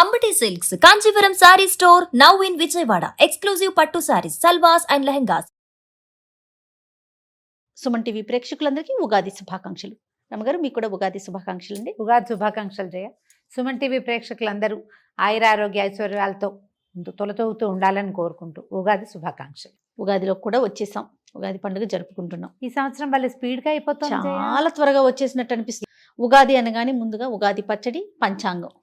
Ambati silks Kanchipuram sorry store now in Vijayawada. Exclusive పట్టు saris, సల్వాస్ and lehengas. Suman TV ప్రేక్షకులందరికీ ఉగాది శుభాకాంక్షలు. రమగారు మీకు కూడా ఉగాది శుభాకాంక్షలు అండి. ఉగాది శుభాకాంక్షలు జయ. సుమన్ టీవీ ప్రేక్షకులందరూ ఆయురారోగ్య ఐశ్వర్యాలతో తొలతూగుతూ ఉండాలని కోరుకుంటూ ఉగాది శుభాకాంక్షలు. ఉగాదిలో కూడా వచ్చేసాం, ఉగాది పండుగ జరుపుకుంటున్నాం. ఈ సంవత్సరం వాళ్ళ స్పీడ్గా అయిపోతుంది, చాలా త్వరగా వచ్చేసినట్టు అనిపిస్తుంది. ఉగాది అనగానే ముందుగా ఉగాది పచ్చడి, పంచాంగం,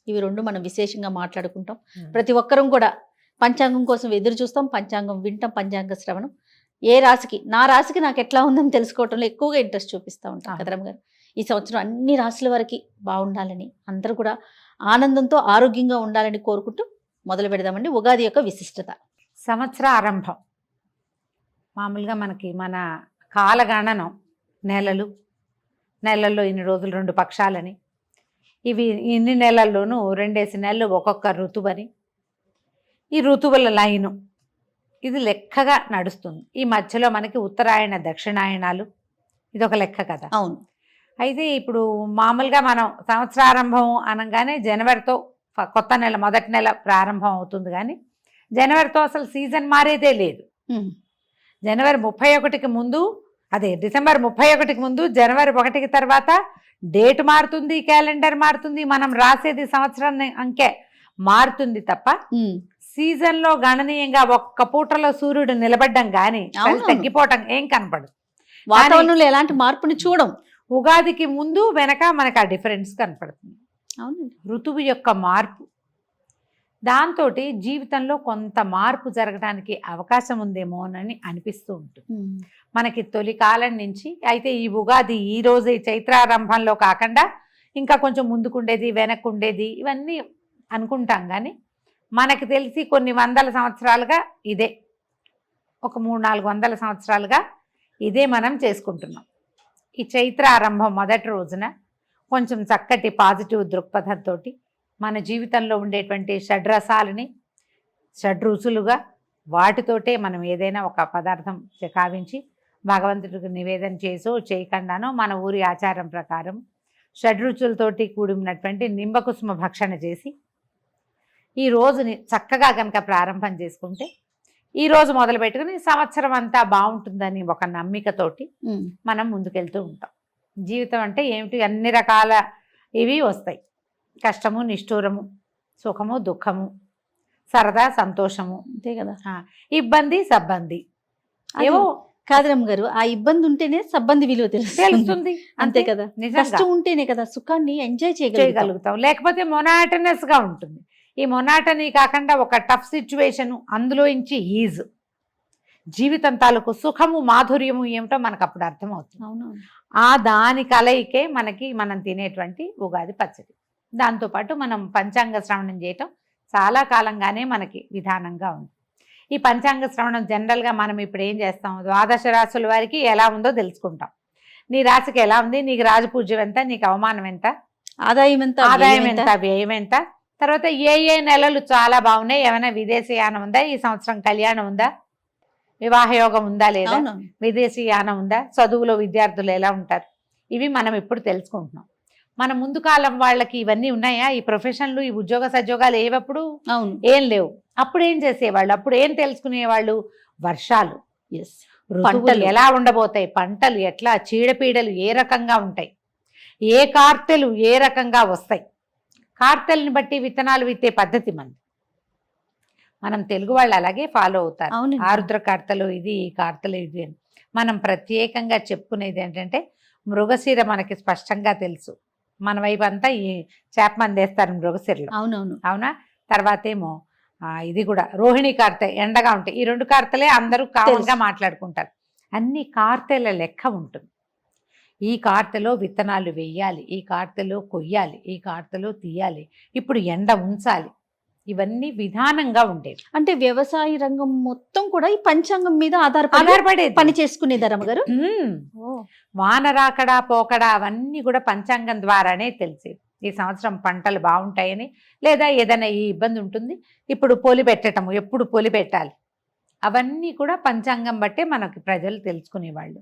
ఇవి రెండు మనం విశేషంగా మాట్లాడుకుంటాం. ప్రతి ఒక్కరం కూడా పంచాంగం కోసం ఎదురు చూస్తాం, పంచాంగం వింటాం, పంచాంగ శ్రవణం. ఏ రాశికి, నా రాశికి నాకు ఎట్లా ఉందని తెలుసుకోవడంలో ఎక్కువగా ఇంట్రెస్ట్ చూపిస్తూ ఉంటాం కదరమ్మ గారు. ఈ సంవత్సరం అన్ని రాశుల వారికి బాగుండాలని, అందరూ కూడా ఆనందంతో ఆరోగ్యంగా ఉండాలని కోరుకుంటూ మొదలు పెడదామండి. ఉగాది యొక్క విశిష్టత. సంవత్సర ఆరంభం మామూలుగా మన కాలగణనం నెలల్లో ఇన్ని రోజులు 2 పక్షాలని, ఇవి ఇన్ని నెలల్లోనూ 2 నెలలు ఒక్కొక్క ఋతువని, ఈ ఋతువుల లైను ఇది లెక్కగా నడుస్తుంది. ఈ మధ్యలో మనకి ఉత్తరాయణ దక్షిణాయనాలు, ఇది ఒక లెక్క కదా. అవును. అయితే ఇప్పుడు మామూలుగా మనం సంవత్సరారంభం అనగానే జనవరితో కొత్త నెల, మొదటి నెల ప్రారంభం అవుతుంది. కానీ జనవరితో అసలు సీజన్ మారేదే లేదు. జనవరి 31కి ముందు, అదే డిసెంబర్ 31కి ముందు, జనవరి 1కి తర్వాత డేట్ మారుతుంది, క్యాలెండర్ మారుతుంది, మనం రాసేది సంవత్సరాన్ని అంకె మారుతుంది తప్ప సీజన్లో గణనీయంగా ఒక్క పూటలో సూర్యుడు నిలబడ్డం కానీ తగ్గిపోవటం ఏం కనపడదు. వాతావరణంలో ఎలాంటి మార్పుని చూడం. ఉగాదికి ముందు వెనక మనకు ఆ డిఫరెన్స్ కనపడుతుంది. అవును, ఋతువు యొక్క మార్పు, దాంతో జీవితంలో కొంత మార్పు జరగడానికి అవకాశం ఉందేమోనని అనిపిస్తూ ఉంటుంది మనకి తొలి కాలం నుంచి. అయితే ఈ ఉగాది ఈ రోజే చైత్రారంభంలో కాకుండా ఇంకా కొంచెం ముందుకుండేది, వెనక్కుండేది, ఇవన్నీ అనుకుంటాం. కానీ మనకి తెలిసి కొన్ని వందల సంవత్సరాలుగా ఇదే, ఒక 300-400 సంవత్సరాలుగా ఇదే మనం చేసుకుంటున్నాం. ఈ చైత్రారంభం మొదటి రోజున కొంచెం చక్కటి పాజిటివ్ దృక్పథంతో మన జీవితంలో ఉండేటువంటి షడ్రసాలని షడ్రుచులుగా వాటితోటే మనం ఏదైనా ఒక పదార్థం కావించి భగవంతుడికి నివేదన చేసో చేయకుండానో మన ఊరి ఆచారం ప్రకారం షడ్రుచులతోటి కూడి ఉన్నటువంటి నింబకుసుమ భక్షణ చేసి ఈ రోజుని చక్కగా కనుక ప్రారంభం చేసుకుంటే, ఈ రోజు మొదలు పెట్టుకుని సంవత్సరం అంతా బాగుంటుందని ఒక నమ్మికతోటి మనం ముందుకెళ్తూ ఉంటాం. జీవితం అంటే ఏమిటి, అన్ని రకాల ఇవి వస్తాయి. కష్టము, నిష్ఠూరము, సుఖము, దుఃఖము, సరదా, సంతోషము, అంతే కదా. ఇబ్బంది, సబ్బంది, ఏవో కాదరమ్మ గారు. ఆ ఇబ్బంది ఉంటేనే సబ్బంది విలువ తెలుస్తుంది. అంతే కదా. కష్టం ఉంటేనే కదా సుఖాన్ని ఎంజాయ్ చేయగలుగుతాం. లేకపోతే మొనాటనస్ గా ఉంటుంది. ఈ మొనాటనీ కాకుండా ఒక టఫ్ సిచ్యువేషన్, అందులో నుంచి ఈజ్, జీవితం తాలూకు సుఖము, మాధుర్యము ఏమిటో మనకు అప్పుడు అర్థమవుతుంది. అవును. దాని కలయికే మనం తినేటువంటి ఉగాది పచ్చడి. దాంతోపాటు మనం పంచాంగ శ్రవణం చేయటం చాలా కాలంగానే మనకి విధానంగా ఉంది. ఈ పంచాంగ శ్రవణం జనరల్గా మనం ఇప్పుడు ఏం చేస్తాం, 12 రాశుల వారికి ఎలా ఉందో తెలుసుకుంటాం. నీ రాశికి ఎలా ఉంది, నీకు రాజపూజ్యం ఎంత, నీకు అవమానం ఎంత, ఆదాయం ఎంత, వ్యయం ఎంత, తర్వాత ఏ నెలలు చాలా బాగున్నాయి, ఏమైనా విదేశీయానం ఉందా, ఈ సంవత్సరం కళ్యాణం ఉందా, వివాహయోగం ఉందా లేదా, విదేశీయానం ఉందా, చదువులో విద్యార్థులు ఎలా ఉంటారు, ఇవి మనం ఇప్పుడు తెలుసుకుంటున్నాం. మన ముందు కాలం వాళ్ళకి ఇవన్నీ ఉన్నాయా, ఈ ప్రొఫెషన్లు, ఈ ఉద్యోగ సద్యోగాలు ఏవప్పుడు ఏం లేవు. అప్పుడు ఏం చేసేవాళ్ళు, అప్పుడు ఏం తెలుసుకునేవాళ్ళు, వర్షాలు, పంటలు ఎలా ఉండబోతాయి, పంటలు ఎట్లా, చీడపీడలు ఏ రకంగా ఉంటాయి, ఏ కార్తెలు ఏ రకంగా వస్తాయి, కార్తెల్ని బట్టి విత్తనాలు విత్తే పద్ధతి మనం తెలుగు వాళ్ళు అలాగే ఫాలో అవుతారు. ఆరుద్ర కార్తెలు ఇది, ఈ కార్తెలు ఇది అని. మనం ప్రత్యేకంగా చెప్పుకునేది ఏంటంటే మృగశిర మనకి స్పష్టంగా తెలుసు. మన వైపు అంతా ఈ చేప మందేస్తారు మృగశిరలో. అవునా. తర్వాత ఏమో ఇది కూడా రోహిణి కార్తె, ఎండగా ఉంటాయి. ఈ 2 కార్తెలే అందరూ కామన్గా మాట్లాడుకుంటారు. అన్ని కార్తెల లెక్క ఉంటుంది. ఈ కార్తెలో విత్తనాలు వేయాలి, ఈ కార్తెలో కొయ్యాలి, ఈ కార్తెలో తీయాలి, ఇప్పుడు ఎండ ఉంచాలి, ఇవన్నీ విధానంగా ఉండేవి. అంటే వ్యవసాయ రంగం మొత్తం కూడా ఈ పంచాంగం మీద ఆధారపడే పని చేసుకునేదారమ్మ గారు. వానరాకడా పోకడా అవన్నీ కూడా పంచాంగం ద్వారానే తెలిసేది. ఈ సంవత్సరం పంటలు బాగుంటాయని, లేదా ఏదైనా ఈ ఇబ్బంది ఉంటుంది, ఇప్పుడు పొలి పెట్టటము, ఎప్పుడు పొలి పెట్టాలి, అవన్నీ కూడా పంచాంగం బట్టే మనకి ప్రజలు తెలుసుకునేవాళ్ళు.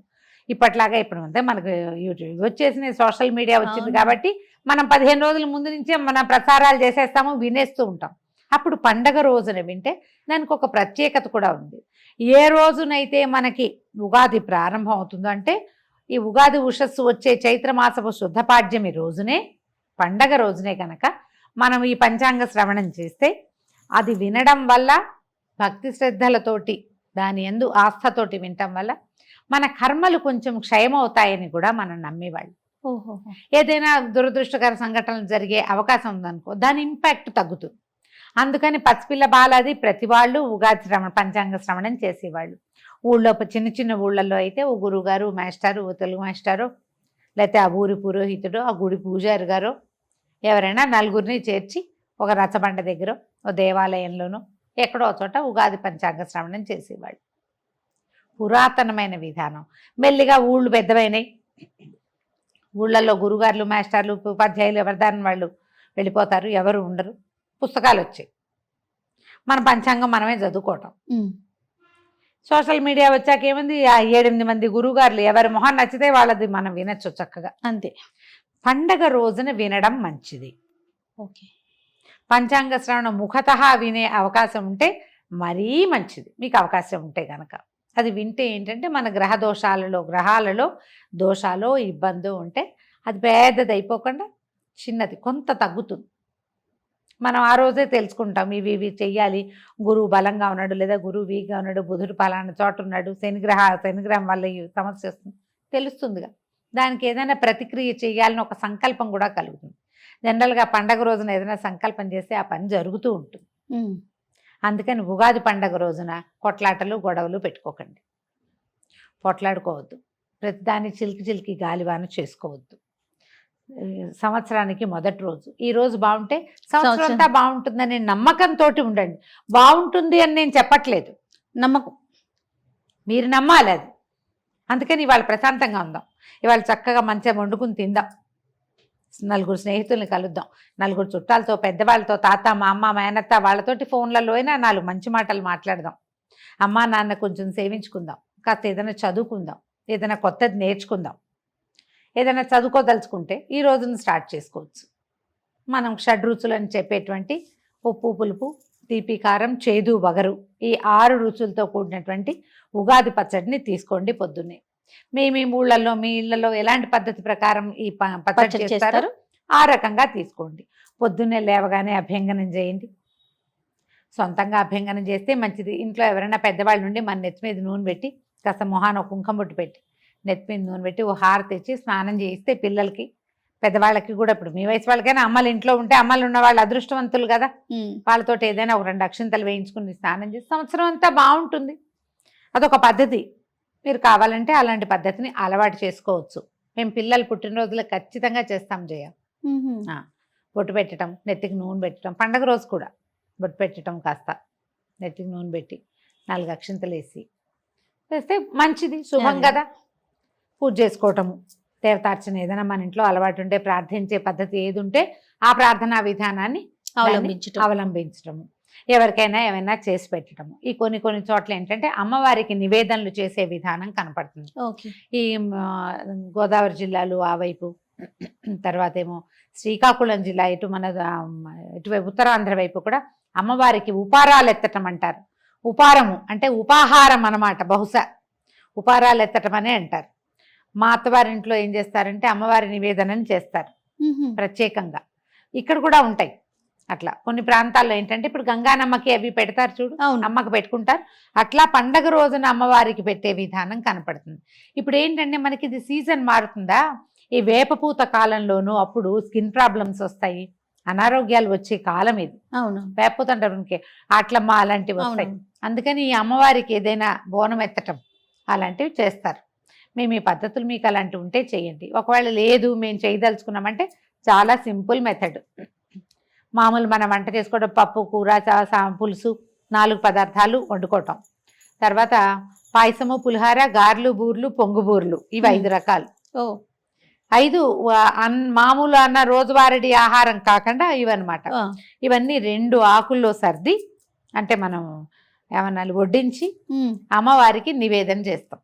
ఇప్పట్లాగా ఇప్పుడు అంతే మనకు యూట్యూబ్ వచ్చేసిన సోషల్ మీడియా వచ్చింది అవును. కాబట్టి మనం 15 రోజుల ముందు నుంచే మన ప్రసారాలు చేసేస్తాము, వినేస్తూ ఉంటాం. అప్పుడు పండగ రోజున వింటే దానికి ఒక ప్రత్యేకత కూడా ఉంది. ఏ రోజునైతే మనకి ఉగాది ప్రారంభం అవుతుందో అంటే ఈ ఉగాది ఉషస్సు వచ్చే చైత్రమాసపు శుద్ధపాడ్యమి రోజునే, పండగ రోజునే కనుక మనం ఈ పంచాంగ శ్రవణం చేస్తే అది వినడం వల్ల భక్తి శ్రద్ధలతోటి దాని యందు ఆస్థతోటి వినటం వల్ల మన కర్మలు కొంచెం క్షయమవుతాయని కూడా మనం నమ్మేవాళ్ళు. ఓహో. ఏదైనా దురదృష్టకర సంఘటనలు జరిగే అవకాశం ఉందనుకో దాని ఇంపాక్ట్ తగ్గుతుంది. అందుకని పసిపిల్ల బాలాది ప్రతి వాళ్ళు ఉగాది పంచాంగ శ్రవణం చేసేవాళ్ళు. ఊళ్ళో చిన్న చిన్న ఊళ్ళల్లో అయితే ఓ గురువుగారు మాస్టారు, ఓ తెలుగు మాస్టారు, లేకపోతే ఆ ఊరి పురోహితుడు, ఆ గుడి పూజారి గారు ఎవరైనా నలుగురిని చేర్చి ఒక రచ్చబండ దగ్గర ఓ దేవాలయంలోనో ఎక్కడో చోట ఉగాది పంచాంగ శ్రవణం చేసేవాళ్ళు. పురాతనమైన విధానం. మెల్లిగా ఊళ్ళు పెద్దవైనాయి, ఊళ్ళల్లో గురుగారులు మాస్టర్లు ఉపాధ్యాయులు ఎవరిదాని వాళ్ళు వెళ్ళిపోతారు, ఎవరు ఉండరు, పుస్తకాలు వచ్చాయి, మన పంచాంగం మనమే చదువుకోవటం. సోషల్ మీడియా వచ్చాక ఏముంది, 7-8 మంది గురువుగారులు ఎవరి మొహం నచ్చితే వాళ్ళది మనం వినొచ్చు చక్కగా. అంతే. పండగ రోజున వినడం మంచిది. ఓకే. పంచాంగ శ్రవణం ముఖతః వినే అవకాశం ఉంటే మరీ మంచిది, మీకు అవకాశం ఉంటే కనుక. అది వింటే ఏంటంటే మన గ్రహాలలో దోషాలు ఇబ్బంది ఉంటే అది పెద్దది అయిపోకుండా చిన్నది కొంత తగ్గుతుంది. మనం ఆ రోజే తెలుసుకుంటాం ఇవి చెయ్యాలి, గురువు బలంగా ఉన్నాడు లేదా గురువు వీక్గా ఉన్నాడు, బుధుడు పలానా చోట ఉన్నాడు, శనిగ్రహం వల్ల ఈ సమస్య వస్తుంది తెలుస్తుందిగా. దానికి ఏదైనా ప్రతిక్రియ చేయాలని ఒక సంకల్పం కూడా కలుగుతుంది. జనరల్గా పండగ రోజున ఏదైనా సంకల్పం చేస్తే ఆ పని జరుగుతూ ఉంటుంది. అందుకని ఉగాది పండగ రోజున కొట్లాటలు గొడవలు పెట్టుకోకండి, పొట్లాడుకోవద్దు, ప్రతిదాన్ని చిలికి గాలివాన చేసుకోవద్దు. సంవత్సరానికి మొదటి రోజు ఈ రోజు బాగుంటే సంవత్సరం అంతా బాగుంటుందనే నమ్మకంతో ఉండండి. బాగుంటుంది అని నేను చెప్పట్లేదు, నమ్మకం మీరు నమ్మాలి అది. అందుకని ఇవాళ ప్రశాంతంగా ఉందాం, ఇవాళ చక్కగా మంచిగా వండుకుని తిందాం, నలుగురు స్నేహితుల్ని కలుద్దాం, నలుగురు చుట్టాలతో పెద్దవాళ్ళతో తాత మా అమ్మ మేనత్త వాళ్ళతోటి ఫోన్లలో అయినా 4 మంచి మాటలు మాట్లాడదాం, అమ్మా నాన్న కొంచెం సేవించుకుందాం, కాస్త ఏదైనా చదువుకుందాం, ఏదైనా కొత్తది నేర్చుకుందాం. ఏదైనా చదువుకోదలుచుకుంటే ఈ రోజున స్టార్ట్ చేసుకోవచ్చు. మనం షడ్రుచులని చెప్పేటువంటి ఉప్పు పులుపు తీపి కారం చేదు వగరు ఈ 6 రుచులతో కూడినటువంటి ఉగాది పచ్చడిని తీసుకోండి పొద్దున్నే. మీ ఊళ్ళల్లో మీ ఇళ్లలో ఎలాంటి పద్ధతి ప్రకారం ఈ పచ్చడి చేస్తారు ఆ రకంగా తీసుకోండి. పొద్దున్నే లేవగానే అభ్యంగనం చేయండి. సొంతంగా అభ్యంగనం చేస్తే మంచిది. ఇంట్లో ఎవరైనా పెద్దవాళ్ళు నుండి మన నెత్తి మీద నూనె పెట్టి కాస్త మొహాన ఒక కుంకుమ బొట్టు పెట్టి నెత్తి మీద నూనె పెట్టి ఓ హార తెచ్చి స్నానం చేయిస్తే పిల్లలకి పెద్దవాళ్ళకి కూడా, ఇప్పుడు మీ వయసు వాళ్ళకైనా అమ్మలు ఇంట్లో ఉంటే అమ్మలు ఉన్న వాళ్ళు అదృష్టవంతులు కదా, వాళ్ళతో ఏదైనా ఒక 2 అక్షింతలు వేయించుకుని స్నానం చేసి సంవత్సరం అంతా బాగుంటుంది. అదొక పద్ధతి. మీరు కావాలంటే అలాంటి పద్ధతిని అలవాటు చేసుకోవచ్చు. మేము పిల్లలు పుట్టినరోజులు ఖచ్చితంగా చేస్తాం జయ. బొట్టు పెట్టడం, నెత్తికి నూనె పెట్టడం, పండగ రోజు కూడా బొట్టు పెట్టడం, కాస్త నెత్తికి నూనె పెట్టి 4 అక్షింతలు వేసి వేస్తే మంచిది, శుభం కదా. పూజ చేసుకోవటము, దేవతార్చన ఏదైనా మన ఇంట్లో అలవాటు ఉంటే ప్రార్థించే పద్ధతి ఏది ఉంటే ఆ ప్రార్థనా విధానాన్ని అవలంబించటము, ఎవరికైనా ఏమైనా చేసి పెట్టడము. ఈ కొన్ని చోట్ల ఏంటంటే అమ్మవారికి నివేదనలు చేసే విధానం కనపడుతుంది. ఈ గోదావరి జిల్లాలు ఆ వైపు, తర్వాత ఏమో శ్రీకాకుళం జిల్లా ఇటువైపు ఉత్తరాంధ్ర వైపు కూడా అమ్మవారికి ఉపారాలు ఎత్తటం అంటారు. ఉపారము అంటే ఉపాహారం అన్నమాట, బహుశా ఉపారాలు ఎత్తటం అనే అంటారు. మా అత్తవారింట్లో ఏం చేస్తారంటే అమ్మవారి నివేదనని చేస్తారు ప్రత్యేకంగా. ఇక్కడ కూడా ఉంటాయి అట్లా కొన్ని ప్రాంతాల్లో. ఏంటంటే ఇప్పుడు గంగానమ్మకి అవి పెడతారు చూడు, అమ్మకి పెట్టుకుంటారు, అట్లా పండగ రోజున అమ్మవారికి పెట్టే విధానం కనపడుతుంది. ఇప్పుడు ఏంటంటే మనకి ఇది సీజన్ మారుతుందా, ఈ వేపపూత కాలంలోనూ అప్పుడు స్కిన్ ప్రాబ్లమ్స్ వస్తాయి, అనారోగ్యాలు వచ్చే కాలం ఇది. అవును, వేపపూత అంటారు, అట్లమ్మ అలాంటివి వస్తాయి. అందుకని ఈ అమ్మవారికి ఏదైనా బోనం ఎత్తటం అలాంటివి చేస్తారు. మేము ఈ పద్ధతులు మీకు అలాంటివి ఉంటే చేయండి. ఒకవేళ లేదు మేము చేయదలుచుకున్నామంటే చాలా సింపుల్ మెథడ్. మామూలు మనం వంట చేసుకోవడం, పప్పు కూర పులుసు 4 పదార్థాలు వండుకోవటం, తర్వాత పాయసము పులిహార గారెలు బూర్లు పొంగు బూర్లు, ఇవి 5 రకాలు. 5 మామూలు అన్న రోజువారీ ఆహారం కాకుండా ఇవన్నమాట. ఇవన్నీ 2 ఆకుల్లో సర్ది అంటే మనం ఏమన్నా వడ్డించి అమ్మవారికి నివేదన చేస్తాం.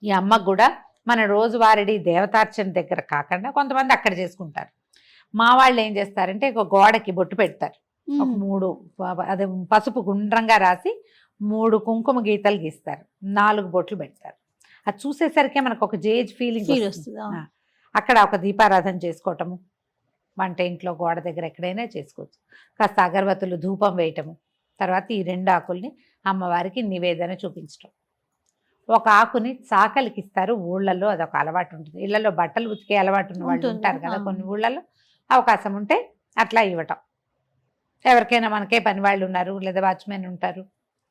ఈ అమ్మకు కూడా మన రోజువారీ దేవతార్చన దగ్గర కాకుండా కొంతమంది అక్కడ చేసుకుంటారు. మా వాళ్ళు ఏం చేస్తారంటే ఒక గోడకి బొట్టు పెడతారు. ఒక 3 అదే పసుపు గుండ్రంగా రాసి 3 కుంకుమ గీతలు గీస్తారు, 4 బొట్లు పెడతారు. అది చూసేసరికి మనకు ఒక జేజ్ ఫీలింగ్ వస్తుంది. అక్కడ ఒక దీపారాధన చేసుకోవటము, వంట ఇంట్లో గోడ దగ్గర ఎక్కడైనా చేసుకోవచ్చు. కాస్త అగరబత్తులు ధూపం వేయటము, తర్వాత ఈ 2 ఆకుల్ని అమ్మవారికి నివేదన చూపించటం. ఒక ఆకుని చాకలికి ఇస్తారు ఊళ్ళల్లో, అదొక అలవాటు ఉంటుంది. ఇళ్లలో బట్టలు ఉతికే అలవాటు ఉన్న వాళ్ళు ఉంటారు కదా కొన్ని ఊళ్ళల్లో, అవకాశం ఉంటే అట్లా ఇవ్వటం. ఎవరికైనా మనకే పని వాళ్ళు ఉన్నారు లేదా వాచ్మెన్ ఉంటారు,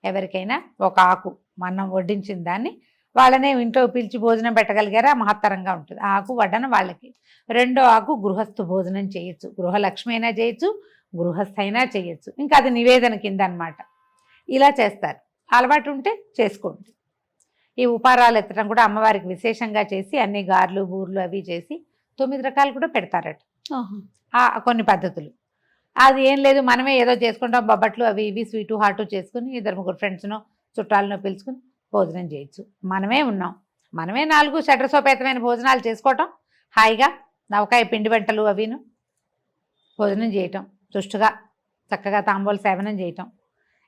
ఎవరికైనా ఒక ఆకు మనం వడ్డించిన దాన్ని వాళ్ళనే ఇంట్లో పిలిచి భోజనం పెట్టగలిగారా మహత్తరంగా ఉంటుంది. ఆ ఆకు వడ్డన వాళ్ళకి. 2వ ఆకు గృహస్థు భోజనం చేయొచ్చు, గృహలక్ష్మి అయినా చేయొచ్చు, గృహస్థ అయినా చేయొచ్చు. ఇంకా అది నివేదన కింద అనమాట. ఇలా చేస్తారు. అలవాటు ఉంటే చేసుకోండి. ఈ ఉపారాలు ఎత్తడం కూడా అమ్మవారికి విశేషంగా చేసి అన్ని గార్లు బూర్లు అవి చేసి 9 రకాలు కూడా పెడతారట కొన్ని పద్ధతులు. అది ఏం లేదు, మనమే ఏదో చేసుకుంటాం, బొబ్బట్లు అవి ఇవి స్వీటు హాటు చేసుకుని 2-3 ఫ్రెండ్స్నో చుట్టాలనో పిలుచుకుని భోజనం చేయొచ్చు. మనమే ఉన్నాం, మనమే 4 షడ్రసోపేతమైన భోజనాలు చేసుకోవటం, హాయిగా నవకాయ పిండి వంటలు అవిను భోజనం చేయటం, చుష్టుగా చక్కగా తాంబూల సేవనం చేయటం.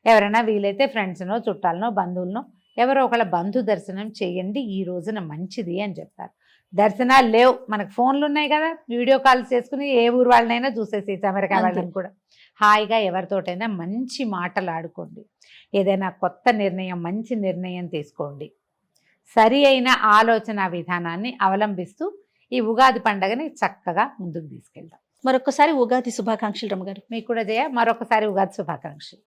ఎవరైనా వీలైతే ఫ్రెండ్స్నో చుట్టాలనో బంధువులనో ఎవరో ఒకళ్ళ బంధు దర్శనం చేయండి, ఈ రోజున మంచిది అని చెప్తారు. దర్శనాలు లేవు, మనకు ఫోన్లు ఉన్నాయి కదా, వీడియో కాల్స్ చేసుకుని ఏ ఊరు వాళ్ళనైనా చూసేసేసి అమెరికా వాళ్ళని కూడా హాయిగా ఎవరితోటైనా మంచి మాటలు ఆడుకోండి. ఏదైనా కొత్త నిర్ణయం మంచి నిర్ణయం తీసుకోండి. సరి అయిన ఆలోచన విధానాన్ని అవలంబిస్తూ ఈ ఉగాది పండుగని చక్కగా ముందుకు తీసుకెళ్దాం. మరొకసారి ఉగాది శుభాకాంక్షలు రమ్మగారు. మీకు కూడా జయ మరొకసారి ఉగాది శుభాకాంక్షలు.